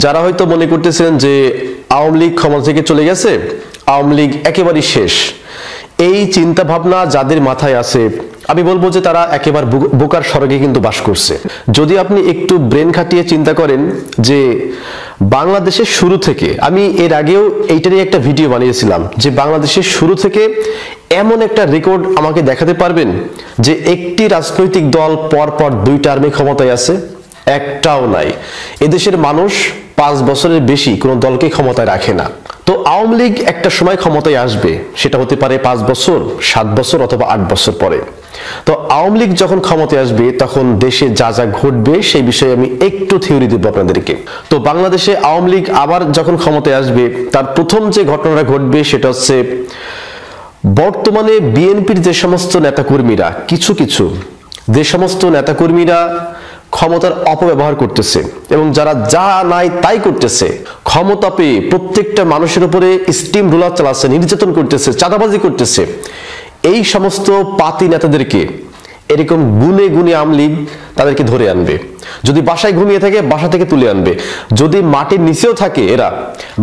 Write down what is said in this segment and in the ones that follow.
যারা হয়তো মনে করতেছেন যে আওয়ামী লীগ ক্ষমতা থেকে চলে গেছে, আওয়ামী লীগ একেবারেই শেষ, এই চিন্তা ভাবনা যাদের মাথায় আছে আমি বলবো যে তারা একেবারে বোকার স্বর্গে কিন্তু বাস করছে। যদি আপনি একটু ব্রেন খাটিয়ে চিন্তা করেন যে বাংলাদেশের শুরু থেকে, আমি এর আগেও এইটারই একটা ভিডিও বানিয়েছিলাম যে বাংলাদেশের শুরু থেকে এমন একটা রেকর্ড আমাকে দেখাতে পারবেন যে একটি রাজনৈতিক দল পরপর 2 টার্মে ক্ষমতায় আছে? একটাও নাই। এদেশের মানুষ 5 বছরের বেশি কোনো দলকে ক্ষমতায় রাখে না। তো আওয়ামী লীগ একটা সময় ক্ষমতায় আসবে, সেটা হতে পারে 5 বছর, 7 বছর অথবা 8 বছর পরে। তো আওয়ামী লীগ যখন ক্ষমতায় আসবে তখন দেশে যা যা ঘটবে সেই বিষয়ে আমি একটু থিওরি দেব আপনাদেরকে। তো বাংলাদেশে আওয়ামী লীগ আবার যখন ক্ষমতায় আসবে তার প্রথম যে ঘটনাটা ঘটবে সেটা হচ্ছে বর্তমানে বিএনপির যে সমস্ত নেতাকর্মীরা, কিছু যে সমস্ত নেতাকর্মীরা ক্ষমতার অপব্যবহার করতেছে এবং যারা যা নাই তাই করতেছে, ক্ষমতা পেয়ে প্রত্যেকটা মানুষের উপরে স্টিম রোলার চালাচ্ছে, নির্যাতন করতেছে, চাঁদাবাজি করতেছে, এই সমস্ত পাতি নেতাদেরকে এরকম গুনে গুনে আওয়ামী লীগ তাদেরকে ধরে আনবে। যদি বাসায় ঘুমিয়ে থাকে বাসা থেকে তুলে আনবে, যদি মাটির নিচেও থাকে এরা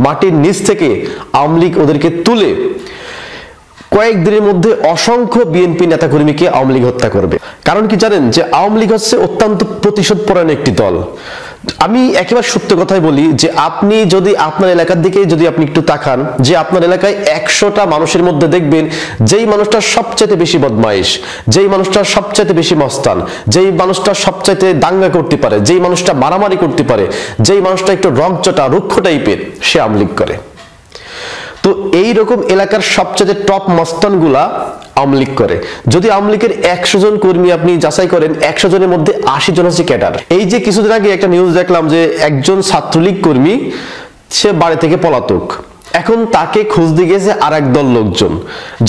মাটির নিচ থেকে আওয়ামী লীগ ওদেরকে তুলে কয়েকদিনের মধ্যে অসংখ্য বিএনপি নেতাকর্মীকে আওয়ামী লীগ হত্যা করবে। কারণ কি জানেন যে আওয়ামী লীগ হচ্ছে অত্যন্ত প্রতিশোধ পরায়ণ একটি দল। আমি একেবারে সত্য কথাই বলি যে আপনি যদি আপনার এলাকার দিকে যদি আপনি একটু তাকান, যে আপনার এলাকায় 100টা মানুষের মধ্যে দেখবেন যেই মানুষটা সবচাইতে বেশি বদমাইশ, যেই মানুষটা সবচাইতে বেশি মস্তান, যেই মানুষটা সবচাইতে দাঙ্গা করতে পারে, যেই মানুষটা মারামারি করতে পারে, যেই মানুষটা একটু রংচটা রুক্ষ টাইপের, সে আওয়ামী লীগ করে। তো এইরকম এলাকার সবচেয়ে টপ মস্তানগুলা আওয়ামী লীগ করে। যদি আওয়ামী লীগের 100 জন কর্মী আপনি যাচাই করেন, 100 জনের মধ্যে 80 জন হচ্ছে ক্যাডার। এই যে কিছুদিন আগে একটা নিউজ দেখলাম যে একজন ছাত্রলীগ কর্মী সে বাড়ি থেকে পলাতক, এখন তাকে খুঁজতে গেছে আর এক দল লোকজন,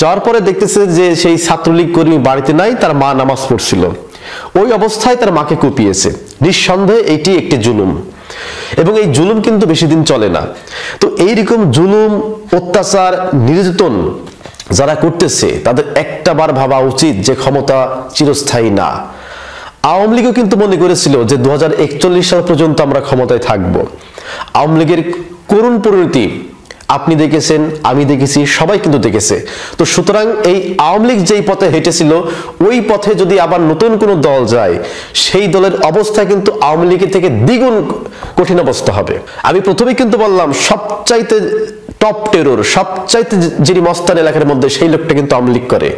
যাওয়ার পরে দেখতেছে যে সেই ছাত্রলীগ কর্মী বাড়িতে নাই, তার মা নামাজ পড়ছিল, ওই অবস্থায় তার মাকে কুপিয়েছে। নিঃসন্দেহে এটি একটি জুলুম এবং এই জুলুম কিন্তু বেশি দিন চলে না। তো এইরকম জুলুম, অত্যাচার, নির্যাতন যারা করতেছে তাদের একটাবার ভাবা উচিত যে ক্ষমতা চিরস্থায়ী না। আওয়ামী লীগও কিন্তু মনে করেছিল যে 2041 সাল পর্যন্ত আমরা ক্ষমতায় থাকব। আওয়ামী লীগের করুণ পরিণতি আপনি দেখেছেন, আমি দেখেছি, সবাই কিন্তু দেখেছে। তো সুতরাং এই আওয়ামী লীগ যেই পথে হেঁটেছিল ওই পথে যদি আবার নতুন কোনো দল যায়, সেই দলের অবস্থা কিন্তু আওয়ামী লীগের থেকে দ্বিগুণ কঠিন অবস্থা হবে। আমি প্রথমেই কিন্তু বললাম সবচাইতে টপ টেরর, সবচাইতে যিনি মস্তান এলাকার মধ্যে, সেই লোকটা কিন্তু আওয়ামী লীগ করে।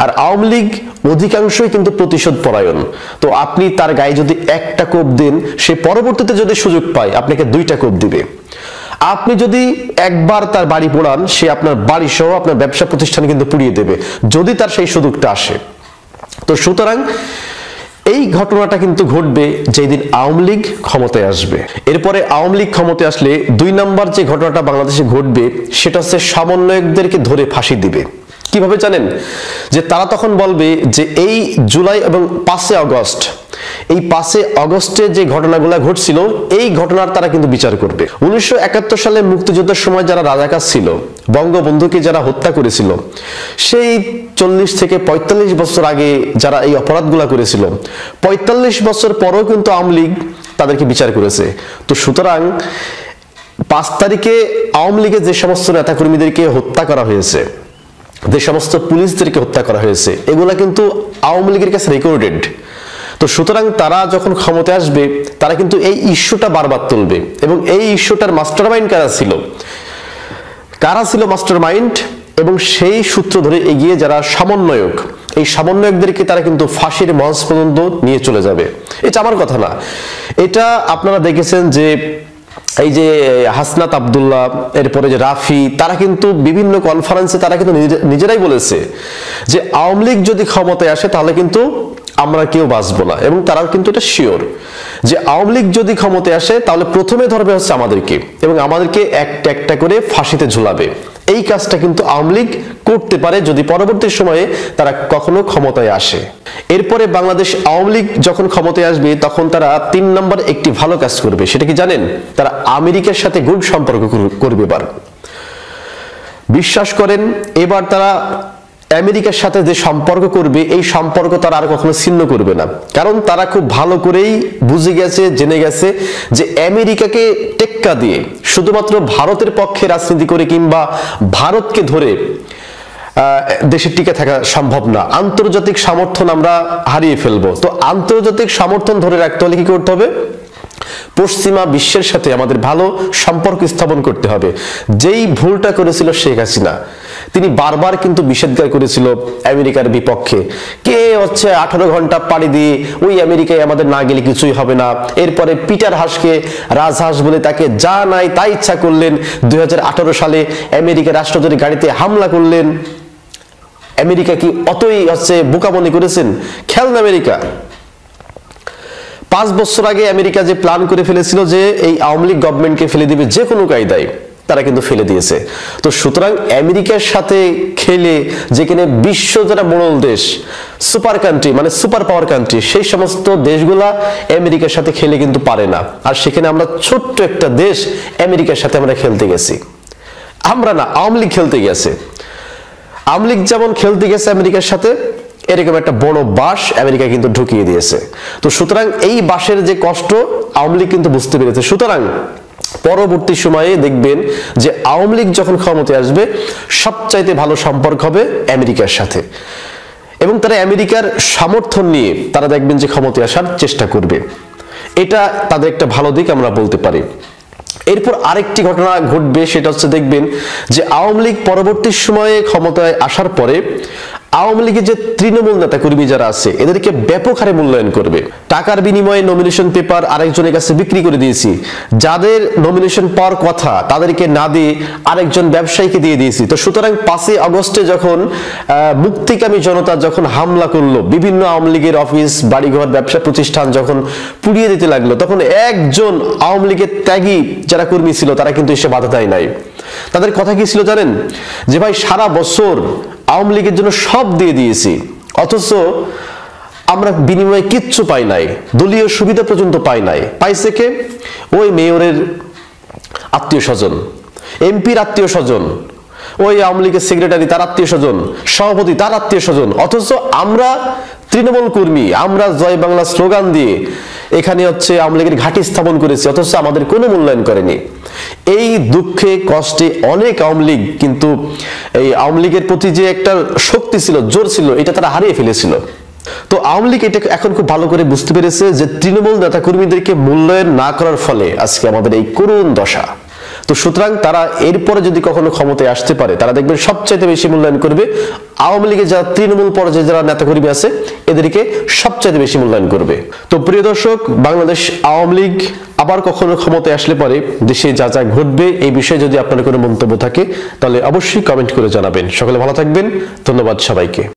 আর আওয়ামী লীগ অধিকাংশই কিন্তু প্রতিশোধ পরায়ণ। তো আপনি তার গায়ে যদি একটা কোপ দেন, সে পরবর্তীতে যদি সুযোগ পায় আপনাকে 2টা কোপ দিবে। আপনি যদি একবার তার বাড়ি পোড়ান, সে আপনার বাড়ি সহ আপনার ব্যবসা প্রতিষ্ঠান কিন্তু পুড়িয়ে দেবে যদি তার সেই সুযোগটা আসে। তো সুতরাং এই ঘটনাটা কিন্তু ঘটবে যেদিন আওয়ামী লীগ ক্ষমতায় আসবে। এরপরে আওয়ামী লীগ ক্ষমতায় আসলে 2 নম্বর যে ঘটনাটা বাংলাদেশে ঘটবে সেটা হচ্ছে সমন্বয়কদেরকে ধরে ফাঁসি দিবে। কিভাবে জানেন? যে তারা তখন বলবে যে এই জুলাই এবং 5 আগস্ট, এই 5 আগস্টে যে ঘটনাগুলো ঘটছিল এই ঘটনার তারা কিন্তু বিচার করবে। 1971 সালে মুক্তিযুদ্ধের সময় যারা রাজাকার ছিল, বঙ্গবন্ধুকে যারা হত্যা করেছিল, সেই 40 থেকে 45 বছর আগে যারা এই অপরাধগুলো করেছিল, 45 বছর পরেও কিন্তু আওয়ামী লীগ তাদেরকে বিচার করেছে। তো সুতরাং 5 তারিখে আওয়ামী লীগের যে সমস্ত নেতাকর্মীদেরকে হত্যা করা হয়েছে, যে সমস্ত পুলিশদেরকে হত্যা করা হয়েছে, এগুলা কিন্তু আওয়ামী লীগের কাছে রেকর্ডেড। তো সুতরাং তারা যখন ক্ষমতায় আসবে তারা কিন্তু এই ইস্যুটা বারবার তুলবে এবং এই ইস্যুটার মাস্টারমাইন্ড কারা ছিল মাস্টারমাইন্ড, এবং সেই সূত্র ধরে এগিয়ে যারা সমন্বয়ক, এই সমন্বয়কদেরকে তারা কিন্তু ফাঁসির মঞ্চ পর্যন্ত নিয়ে চলে যাবে। এটা আমার কথা না, এটা আপনারা দেখেছেন যে এই যে হাসনাত আব্দুল্লাহ, এরপরে যে রাফি, তারা কিন্তু বিভিন্ন কনফারেন্সে তারা কিন্তু নিজেরাই বলেছে যে আওয়ামী লীগ যদি ক্ষমতায় আসে তাহলে কিন্তু আমরা কেউ বাঁচবো না, এবং তারাও কিন্তু এটা শিওর যে আওয়ামী লীগ যদি ক্ষমতায় আসে তাহলে প্রথমে ধরবে হচ্ছে আমাদেরকে এবং আমাদেরকে একটা একটা করে ফাঁসিতে ঝুলাবে। এই কাজটা কিন্তু আওয়ামী লীগ করতে পারে যদি পরবর্তী সময়ে তারা কখনো ক্ষমতায় আসে। এরপরে বাংলাদেশ আওয়ামী লীগ যখন ক্ষমতায় আসবে তখন তারা 3 নম্বর একটি ভালো কাজ করবে। সেটা কি জানেন? তারা আমেরিকার সাথে গুড সম্পর্ক করবে। এবার বিশ্বাস করেন, এবার তারা আমেরিকার সাথে যে সম্পর্ক করবে এই সম্পর্ক তারা আর কখনো ছিন্ন করবে না, কারণ তারা খুব ভালো করেই বুঝে গেছে, জেনে গেছে যে আমেরিকাকে টেক্কা দিয়ে শুধুমাত্র ভারতের পক্ষে রাজনীতি করে কিংবা ভারতকে ধরে দেশে টিকে থাকা সম্ভব না। আন্তর্জাতিক সমর্থন আমরা হারিয়ে ফেলবো। তো আন্তর্জাতিক সমর্থন ধরে রাখতে হলে কি করতে হবে? পশ্চিমা বিশ্বের সাথে আমাদের ভালো সম্পর্ক স্থাপন করতে হবে। যেই ভুলটা করেছিল শেখ হাসিনা, তিনি বারবার কিন্তু নিষেধাজ্ঞা করেছিল আমেরিকার বিপক্ষে। কে হচ্ছে 18 ঘন্টা পাড়ি দিয়ে ওই আমেরিকায় আমাদের না গেলে কিছুই হবে না। এরপরে পিটার হাসকে রাজহাঁস বলে তাকে যা নাই তাই ইচ্ছা করলেন। 2018 সালে আমেরিকা রাষ্ট্রদূতের গাড়িতে হামলা করলেন। আমেরিকা কি অতই হচ্ছে বোকা মনে করেছেন? খেলনা আমেরিকা। 5 বছর আগে আমেরিকা যে প্ল্যান করে ফেলেছিল যে এই আওয়ামী লীগ গভর্নমেন্টকে ফেলে দিবে যে কোনো কায়দায়, তারা কিন্তু ফেলে দিয়েছে। তো সুতরাং আমেরিকার সাথে খেলে, যেখানে বিশ্ব যারা মোড়ল দেশ, সুপার কান্ট্রি মানে সুপার পাওয়ার কান্ট্রি, সেই সমস্ত দেশগুলা আমেরিকার সাথে খেলে কিন্তু পারে না। আর সেখানে আমরা ছোট্ট একটা দেশ আমেরিকার সাথে আমরা খেলতে গেছি। আমরা না, আওয়ামী লীগ খেলতে গেছে। আওয়ামী লীগ যেমন খেলতে গেছে আমেরিকার সাথে, এরকম একটা বড় বাস আমেরিকা কিন্তু ঢুকিয়ে দিয়েছে। তো সুতরাং এই বাসের যে কষ্ট আওয়ামী লীগ কিন্তু বুঝতে পেরেছে। সুতরাং পরবর্তী সময়ে দেখবেন যে আওয়ামী লীগ যখন ক্ষমতায় আসবে, সবচাইতে ভালো সম্পর্ক হবে আমেরিকার সাথে, এবং তারা আমেরিকার সমর্থন নিয়ে তারা দেখবেন যে ক্ষমতায় আসার চেষ্টা করবে। এটা তাদের একটা ভালো দিক আমরা বলতে পারি। এরপর আরেকটি ঘটনা ঘটবে, সেটা হচ্ছে দেখবেন যে আওয়ামী লীগ পরবর্তী সময়ে ক্ষমতায় আসার পরে আওয়ামী লীগের যে তৃণমূল নেতা কর্মী যারা আছে, এদেরকে ব্যাপক হারে মূল্যায়ন করবে। টাকার বিনিময়ে নমিনেশন পেপার আরেকজনের কাছে বিক্রি করে দিয়েছি, যাদের নমিনেশন পাওয়ার কথা তাদেরকে না দিয়ে আরেকজন ব্যবসায়ীকে দিয়ে দিয়েছি। তো সুতরাং 5 আগস্টে যখন মুক্তিকামী জনতা যখন হামলা করলো, বিভিন্ন আওয়ামী লীগের অফিস, বাড়িঘর, ব্যবসা প্রতিষ্ঠান যখন পুড়িয়ে দিতে লাগলো, তখন একজন আওয়ামী লীগের ত্যাগী যারা কর্মী ছিল তারা কিন্তু এসে বাধা দেয় নাই। তাদের কথা কি ছিল জানেন? যে ভাই, সারা বছর আওয়ামী লীগের জন্য সব দিয়ে দিয়েছি, অথচ আমরা বিনিময়ে কিচ্ছু পাই নাই, দলীয় সুবিধা পর্যন্ত পাই নাই। পাইছে কে? ওই মেয়রের আত্মীয় স্বজন, এমপির আত্মীয় স্বজন, ওই আওয়ামী লীগের সেক্রেটারি তার আত্মীয় স্বজন, সভাপতি তার আত্মীয় স্বজন। অথচ আমরা তৃণমূল কর্মী, আমরা জয় বাংলা স্লোগান দিয়ে এখানে হচ্ছে আওয়ামী লীগের ঘাঁটি স্থাপন করেছি, অথচ আমাদের কোনো মূল্যায়ন করেনি। এই দুঃখে কষ্টে অনেক আওয়ামী লীগ কিন্তু এই আওয়ামী লীগের প্রতি যে একটা শক্তি ছিল, জোর ছিল, এটা তারা হারিয়ে ফেলেছিল। তো আওয়ামী লীগ এটা এখন খুব ভালো করে বুঝতে পেরেছে যে তৃণমূল নেতা কর্মীদেরকে মূল্যায়ন না করার ফলে আজকে আমাদের এই করুণ দশা। তো সুতরাং তারা এরপরে যদি কখনো ক্ষমতায় আসতে পারে, তারা দেখবেন সবচাইতে বেশি মূল্যায়ন করবে আওয়ামী লীগের যারা তৃণমূল পর্যায়ে যারা নেতাকর্মী আছে, এদেরকে সবচাইতে বেশি মূল্যায়ন করবে। তো প্রিয় দর্শক, বাংলাদেশ আওয়ামী লীগ আবার কখনো ক্ষমতায় আসলে পরে দেশে যা যা ঘটবে এই বিষয়ে যদি আপনার কোনো মন্তব্য থাকে, তাহলে অবশ্যই কমেন্ট করে জানাবেন। সকলে ভালো থাকবেন, ধন্যবাদ সবাইকে।